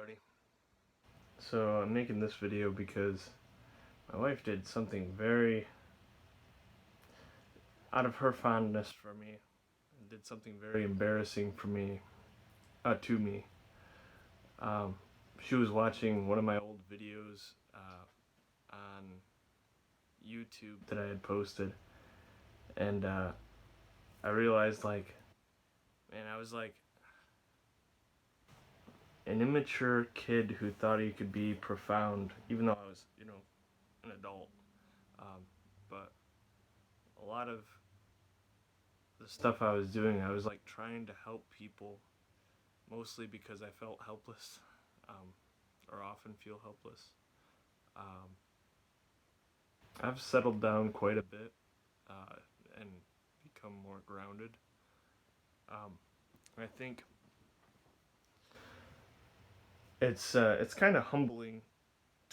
everybody. So I'm making this video because my wife did something very out of her fondness for me, and did something very embarrassing for me, to me. Um, she was watching one of my old videos on YouTube that I had posted, and I realized, man, I was like an immature kid who thought he could be profound, even though I was, an adult. Um, but a lot of the stuff I was doing, I was like trying to help people, mostly because I felt helpless, um, or often feel helpless. Um, I've settled down quite a bit uh, and become more grounded. Um, I think it's kind of humbling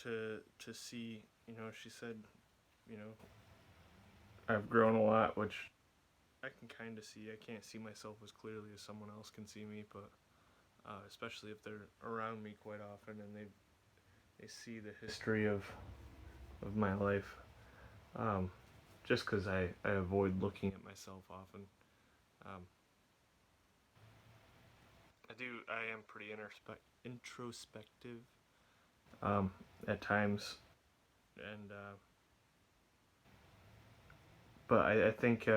to see. She said, you know, I've grown a lot, which I can kind of see. I can't see myself as clearly as someone else can see me, but especially if they're around me quite often and they see the history of my life. Um, just because I avoid looking at myself often. Um, I am pretty introspective at times, and but I think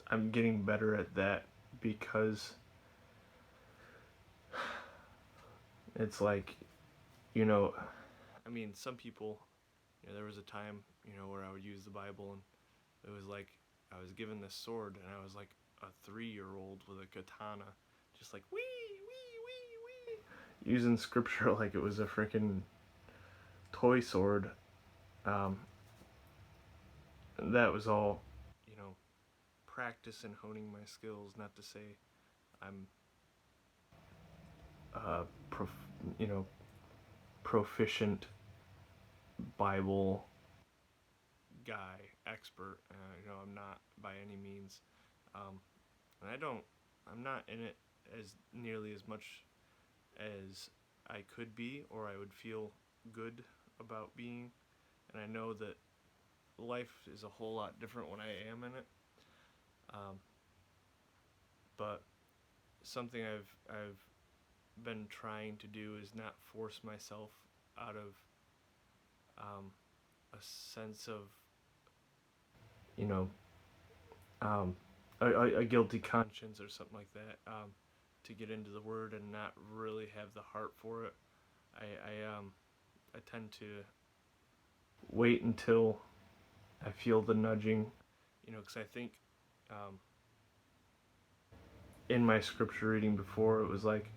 I'm getting better at that because it's like, you know, I mean, some people, there was a time, where I would use the Bible and it was like I was given this sword and I was like a 3-year-old with a katana, just like wee wee wee wee, using scripture like it was a freaking toy sword. Um, that was all, practice and honing my skills. Not to say I'm, uh, prof- you know, proficient Bible guy, expert. I'm not by any means. Um, and I'm not in it as nearly as much as I could be or I would feel good about being. And I know that life is a whole lot different when I am in it. Um, but something I've been trying to do is not force myself out of a sense of, you know, um, a guilty conscience or something like that, to get into the word and not really have the heart for it. I tend to wait until I feel the nudging, because I think, um, in my scripture reading before, it was like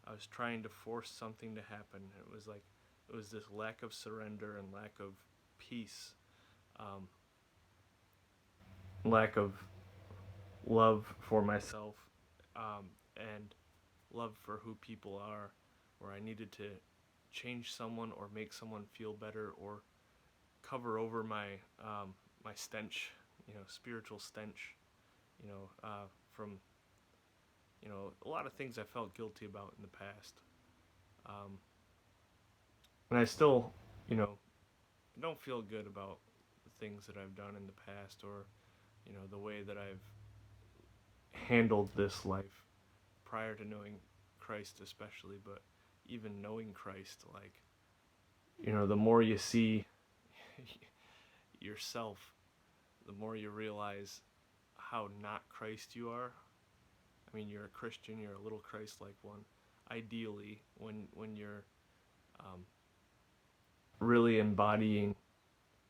I was trying to force something to happen. It was like it was this lack of surrender and lack of peace, um, lack of love for myself, and love for who people are, where I needed to change someone or make someone feel better or cover over my stench, spiritual stench, from a lot of things I felt guilty about in the past, and I still, you know, don't feel good about the things that I've done in the past or the way that I've handled this life prior to knowing Christ, especially, but even knowing Christ, like, the more you see yourself, the more you realize how not Christ you are. I mean, you're a Christian, you're a little Christ-like one. Ideally, when you're um, really embodying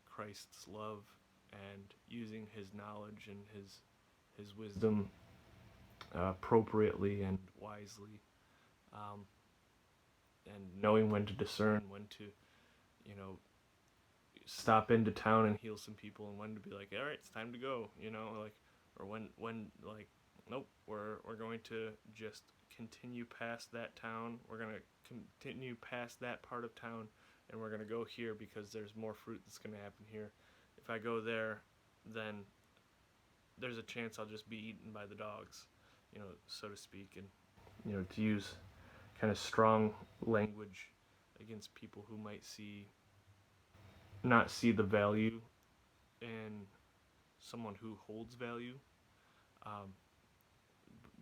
Christ's love and using His knowledge and His wisdom appropriately and wisely, um, and knowing when to discern, when to, you know, stop into town and heal some people, and when to be like, all right, it's time to go, like, or when like, nope, we're going to just continue past that town. We're gonna continue past that part of town, and we're gonna go here because there's more fruit that's gonna happen here. If I go there, then there's a chance I'll just be eaten by the dogs, so to speak, and to use kind of strong language against people who might not see the value in someone who holds value. Um,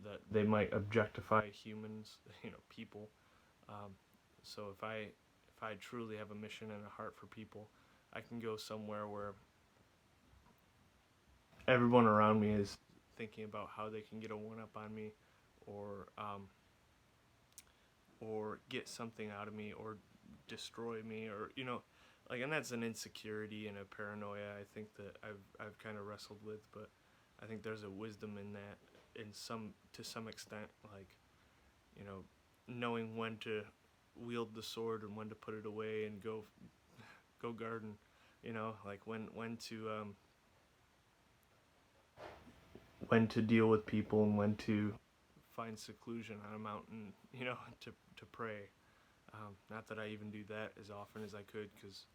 that they might objectify humans, people. Um, so if I truly have a mission and a heart for people, I can go somewhere where everyone around me is thinking about how they can get a one up on me, or get something out of me, or destroy me, or like, and that's an insecurity and a paranoia I think that I've kind of wrestled with, but I think there's a wisdom in that, to some extent, like, you know, knowing when to wield the sword and when to put it away and go garden, like when to deal with people and when to find seclusion on a mountain, to pray. Not that I even do that as often as I could, because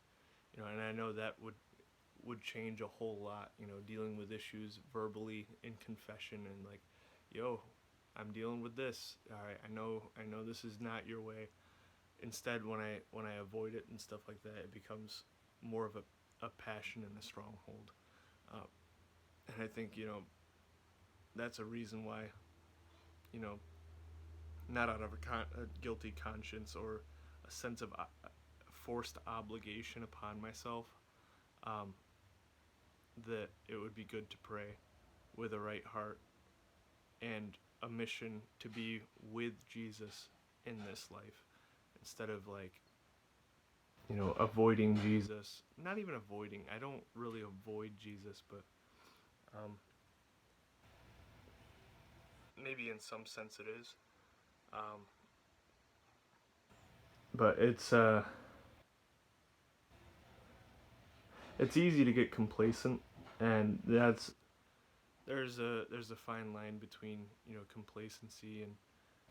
and I know that would change a whole lot. Dealing with issues verbally in confession, and like, yo, I'm dealing with this. All right, I know this is not your way. Instead, when I avoid it and stuff like that, it becomes more of a passion and a stronghold. Uh, and I think that's a reason why, you know not out of a guilty conscience or a sense of forced obligation upon myself, um, that it would be good to pray with a right heart and a mission to be with Jesus in this life, instead of, like, avoiding Jesus. Not even avoiding. I don't really avoid Jesus, but um, maybe in some sense it is. Um, but it's easy to get complacent, and there's a fine line between complacency and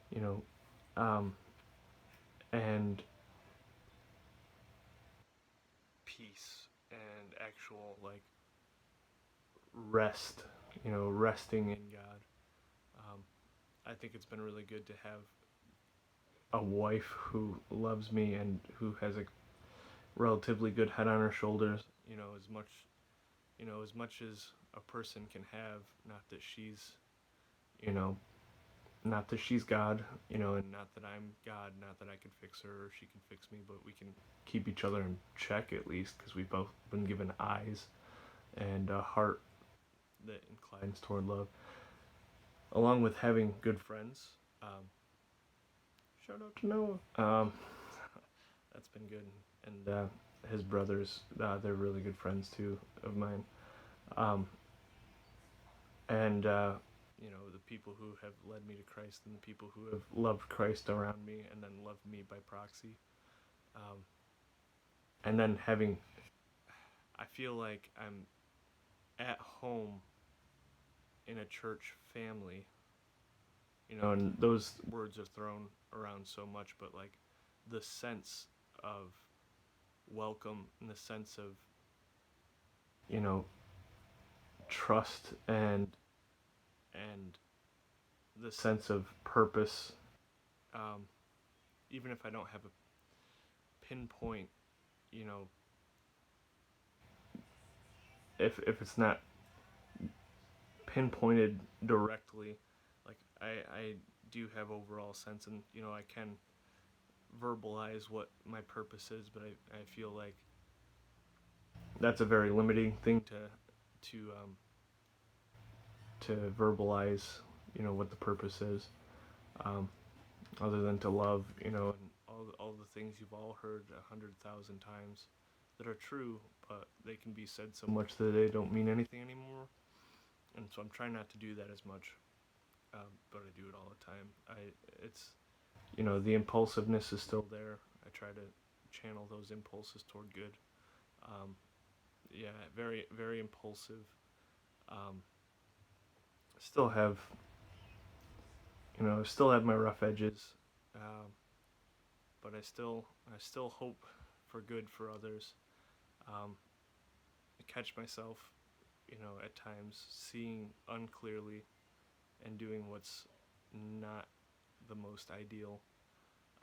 you know um, and peace and actual, like, rest, resting in God. Um, I think it's been really good to have a wife who loves me and who has a relatively good head on her shoulders. As much as a person can have. Not that she's, you know, not that she's God, and not that I'm God. Not that I can fix her or she can fix me, but we can keep each other in check, at least, because we've both been given eyes and a heart that inclines toward love, along with having good friends. Um, Shout out to Noah. That's been good, and his brothers, they're really good friends too of mine. Um, and the people who have led me to Christ, and the people who have loved Christ around me and then loved me by proxy. Um, and then I feel like I'm at home in a church family, and those words are thrown around so much, but, like, the sense of welcome and the sense of, you know, trust and the sense of purpose, um, even if I don't have a pinpoint, you know, if it's not pinpointed directly, like, I do have overall sense, and I can verbalize what my purpose is, but I feel like that's a very limiting thing to verbalize, what the purpose is, um, other than to love, and all the things you've all heard 100,000 times that are true, but they can be said so much that they don't mean anything anymore. And so I'm trying not to do that as much, but I do it all the time. It's the impulsiveness is still there. I try to channel those impulses toward good. Um, yeah, very very impulsive. Um, still have still have my rough edges, um, but I still hope for good for others. Um, I catch myself, at times seeing unclearly and doing what's not the most ideal.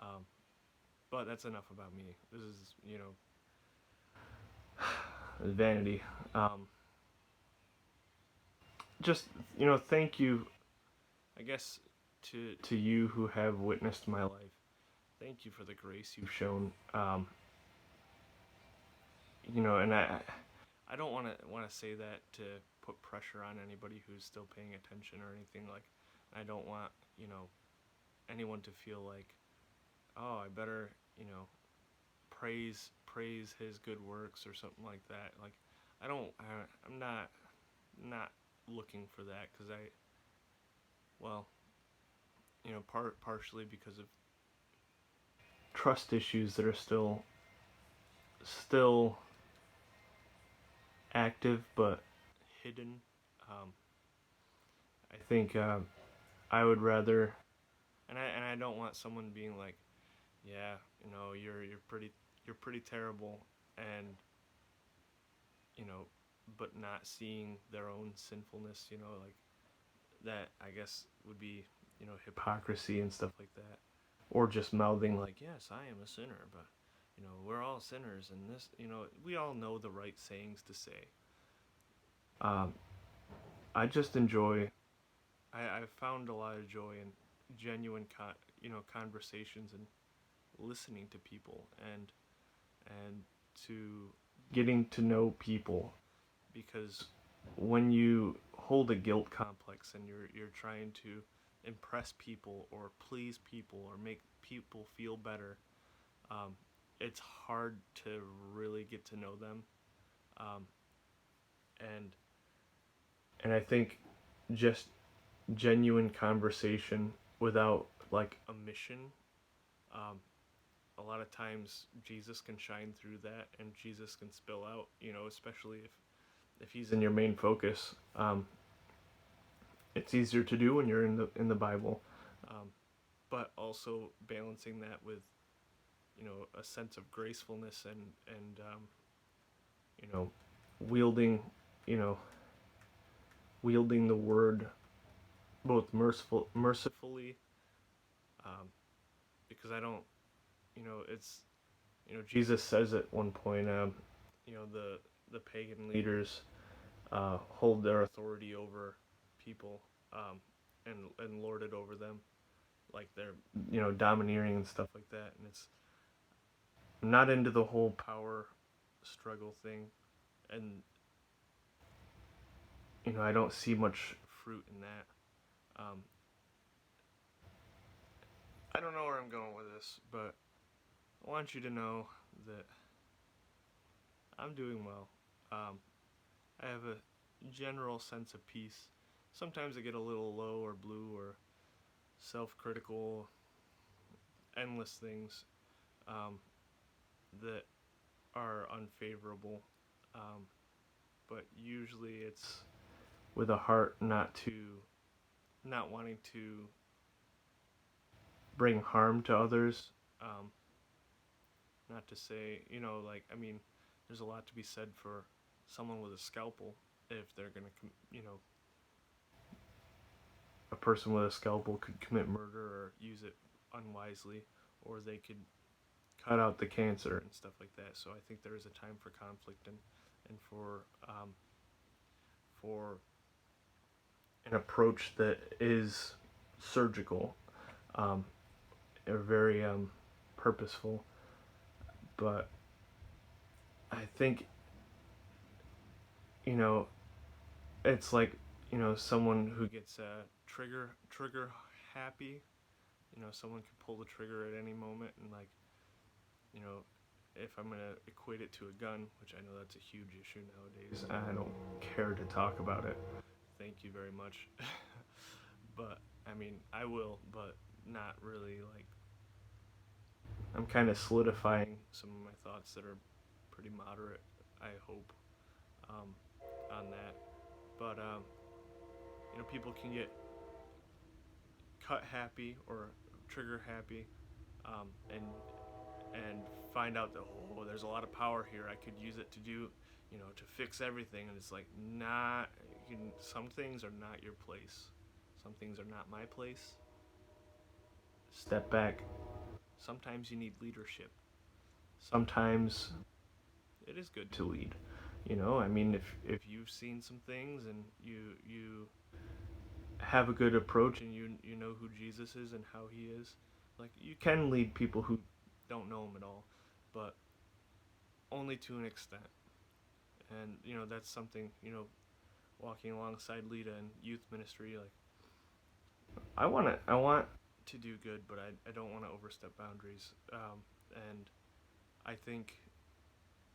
Um, but that's enough about me. This is, vanity. Um, just, thank you, I guess, to you who have witnessed my life. Thank you for the grace you've shown. And I don't want to say that to put pressure on anybody who's still paying attention or anything like. I don't want anyone to feel like, oh, I better praise his good works or something like that. Like, I'm not looking for that because well, partially because of trust issues that are still active but hidden. Um, I think I would rather, and I don't want someone being like, yeah, you're pretty terrible, and but not seeing their own sinfulness. Like that. I guess would be hypocrisy and stuff like that, or just mouthing like, yes, I am a sinner, but we're all sinners, and this, we all know the right sayings to say. Um, I just enjoy. I've found a lot of joy in genuine, conversations and listening to people and to getting to know people, because when you hold a guilt complex and you're trying to impress people or please people or make people feel better, um, it's hard to really get to know them, um, and I think just genuine conversation without like a mission. Um, a lot of times Jesus can shine through that, and Jesus can spill out. Especially if he's in your main focus. It's easier to do when you're in the Bible, um, but also balancing that with a sense of gracefulness and you know wielding you know wielding the word both mercifully, um, because I don't it's Jesus says at one point, the pagan leaders hold their authority over people, um, and lord it over them, like they're domineering and stuff like that. And I'm not into the whole power struggle thing, and I don't see much fruit in that. Um, I don't know where I'm going with this, but I want you to know that I'm doing well. Um, I have a general sense of peace. Sometimes I get a little low or blue or self-critical, endless things, um, that are unfavorable. Um, but usually it's with a heart not wanting to bring harm to others. Um, Not to say, like, I mean, there's a lot to be said for someone with a scalpel. If they're gonna, a person with a scalpel could commit murder or use it unwisely, or they could cut out the cancer and stuff like that. So I think there is a time for conflict and for an approach that is surgical, um, or very purposeful. But I think you know it's like someone who gets trigger happy. Someone could pull the trigger at any moment, and like you know if I'm gonna equate it to a gun, which I know that's a huge issue nowadays, I don't care to talk about it. Thank you very much. But I mean, I will, but not really. Like, I'm kind of solidifying some of my thoughts that are pretty moderate, I hope, um, on that. But people can get cut happy or trigger happy, and find out that, oh, there's a lot of power here. I could use it to do, to fix everything. And it's like, not. Some things are not your place. Some things are not my place. Step back. Sometimes you need leadership. Sometimes it is good to lead. I mean, if you've seen some things and you have a good approach and you know who Jesus is and how he is, like you can lead people who don't know him at all, but only to an extent. And that's something, walking alongside Lita in youth ministry, like I want to do good, but I don't want to overstep boundaries. And I think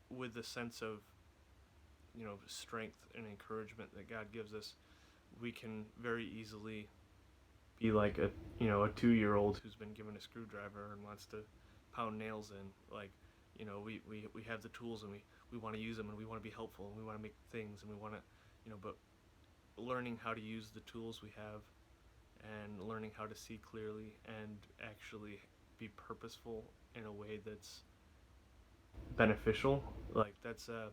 with the sense of strength and encouragement that God gives us, we can very easily be like a 2-year-old who's been given a screwdriver and wants to pound nails in. Like, we have the tools and we want to use them and we want to be helpful and we want to make things and we want to, but learning how to use the tools we have and learning how to see clearly and actually be purposeful in a way that's beneficial, like that's a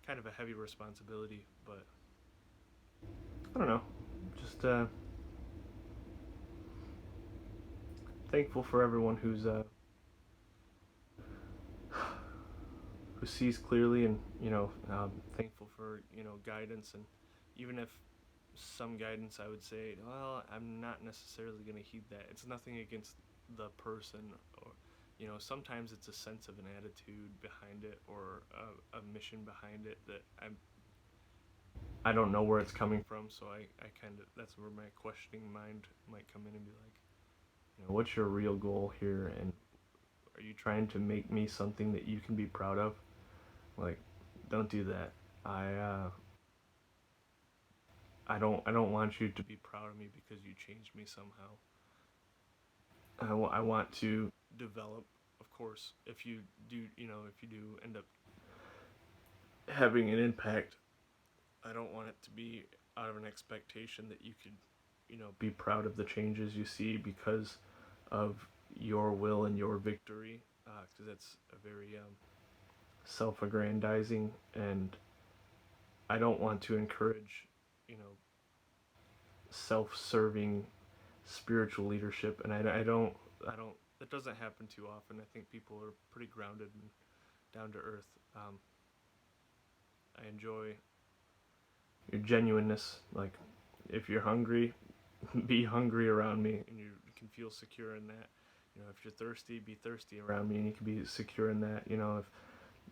kind of a heavy responsibility, but I don't know, just thankful for everyone who sees clearly, and thankful for guidance, and even if some guidance I would say, well, I'm not necessarily going to heed that. It's nothing against the person, or sometimes it's a sense of an attitude behind it or a mission behind it that I don't know where it's coming from, so I kind of, that's where my questioning mind might come in and be like, what's your real goal here, and are you trying to make me something that you can be proud of? Like, don't do that. I don't want you to be proud of me because you changed me somehow. I want to develop, of course. If you do end up having an impact, I don't want it to be out of an expectation that you could, be proud of the changes you see because of your will and your victory, because that's a very self-aggrandizing, and I don't want to encourage, you know, self-serving spiritual leadership, and I don't. That doesn't happen too often. I think people are pretty grounded and down to earth. I enjoy your genuineness. Like, if you're hungry, be hungry around me, and you can feel secure in that. If you're thirsty, be thirsty around me, and you can be secure in that.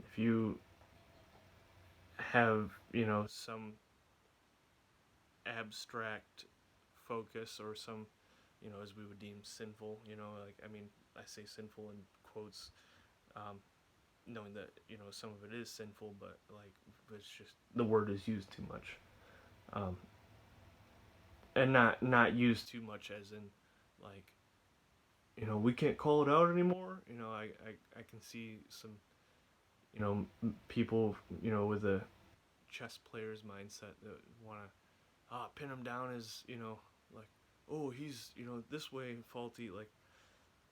If you have some abstract focus or some as we would deem sinful, like, I mean, I say sinful in quotes, um, knowing that some of it is sinful, but like it's just the word is used too much, um, and not used too much as in like we can't call it out anymore. I can see some people with a chess player's mindset that want to pin him down as like, oh, he's this way faulty. Like,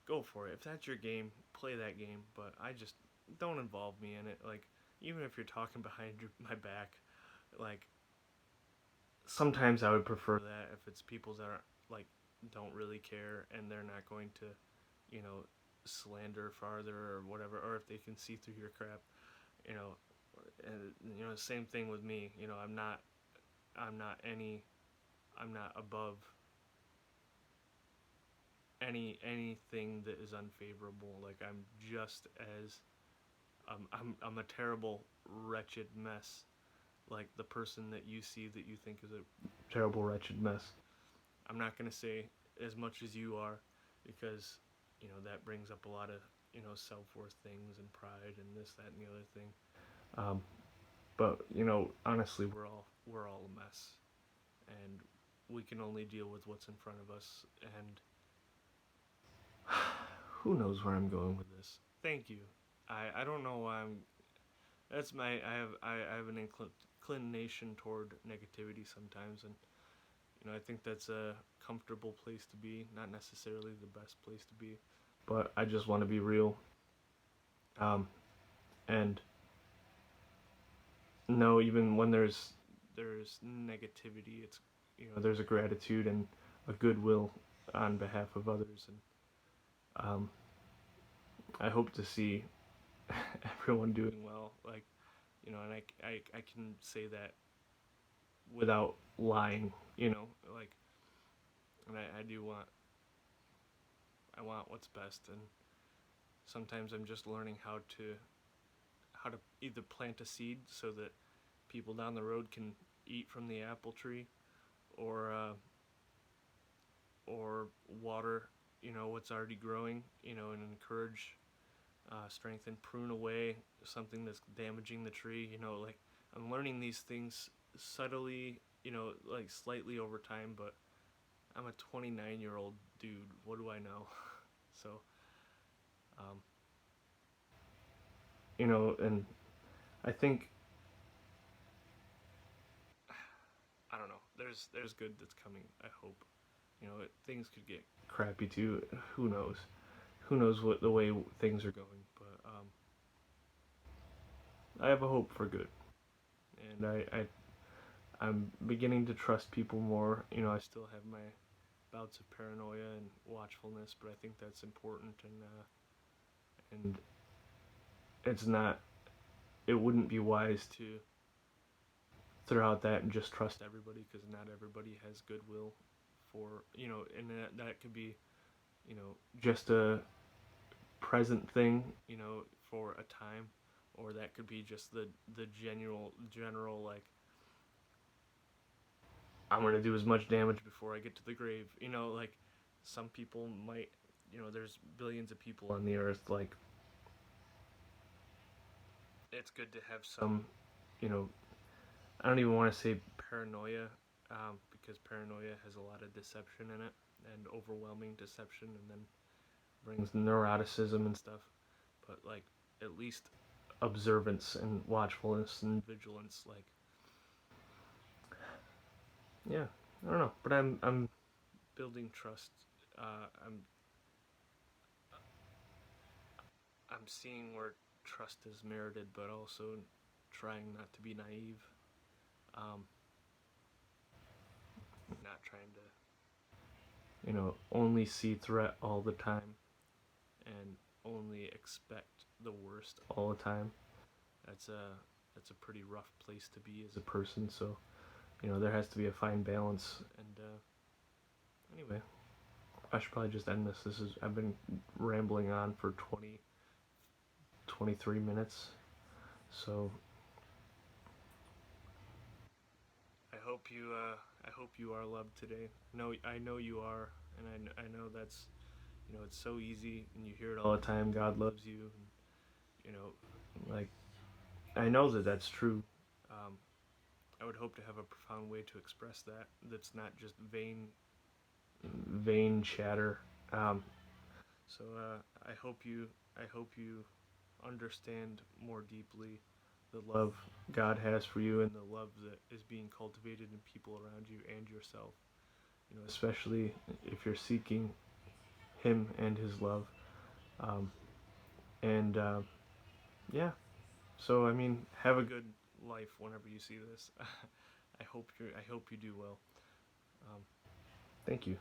go for it. If that's your game, play that game. But I just don't involve me in it. Like, even if you're talking behind my back, like, sometimes I would prefer that if it's people that are like don't really care and they're not going to you know slander farther or whatever, or if they can see through your crap. you know and same thing with me. I'm not above anything that is unfavorable. Like, I'm just as I'm a terrible, wretched mess. Like the person that you see that you think is a terrible, wretched mess. I'm not gonna say as much as you are, because that brings up a lot of self worth things and pride and this, that, and the other thing. Um, but honestly, we're all a mess, and we can only deal with what's in front of us. And who knows where I'm going with this? Thank you. I don't know why I'm. That's my. I have an inclination toward negativity sometimes, and I think that's a comfortable place to be, not necessarily the best place to be, but I just want to be real. And no, even when there's negativity, it's there's a gratitude and a goodwill on behalf of others, and I hope to see everyone doing well. Like, and I can say that without lying, like, and I do I want what's best, and sometimes I'm just learning how to either plant a seed so that people down the road can eat from the apple tree, or or water, what's already growing, and encourage, strengthen, prune away something that's damaging the tree. Like, I'm learning these things subtly, like slightly over time, but I'm a 29-year-old dude. What do I know? So, um, and I think, I don't know. There's good that's coming. I hope. Things could get crappy too. Who knows? Who knows what the way things are going? But I have a hope for good, and I'm beginning to trust people more. I still have my bouts of paranoia and watchfulness, but I think that's important, and it's not. It wouldn't be wise to throw out that and just trust everybody, because not everybody has goodwill for, and that could be, just a present thing, for a time, or that could be just the general, like, I'm gonna do as much damage before I get to the grave. Like, some people might, there's billions of people on the earth. Like, it's good to have some, you know, I don't even want to say paranoia, because paranoia has a lot of deception in it, and overwhelming deception, and then brings neuroticism and stuff. But, like, at least observance and watchfulness and vigilance. Like, yeah, I don't know, but I'm building trust. I'm seeing where trust is merited, but also trying not to be naive. Um, Not trying to, only see threat all the time, and only expect the worst all the time. That's a pretty rough place to be as a person. So, there has to be a fine balance. And anyway, I should probably just end this. I've been rambling on for 23 minutes. So I hope you are loved today. No, I know you are, and I know that's, it's so easy, and you hear it all the time. God loves you, and, like, I know that that's true. Um, I would hope to have a profound way to express that. That's not just vain chatter. Um, so I hope you understand more deeply the love God has for you, and the love that is being cultivated in people around you and yourself. Especially if you're seeking Him and His love. Um, and yeah, so I mean, have a good life whenever you see this. I hope you do well. Um, Thank you.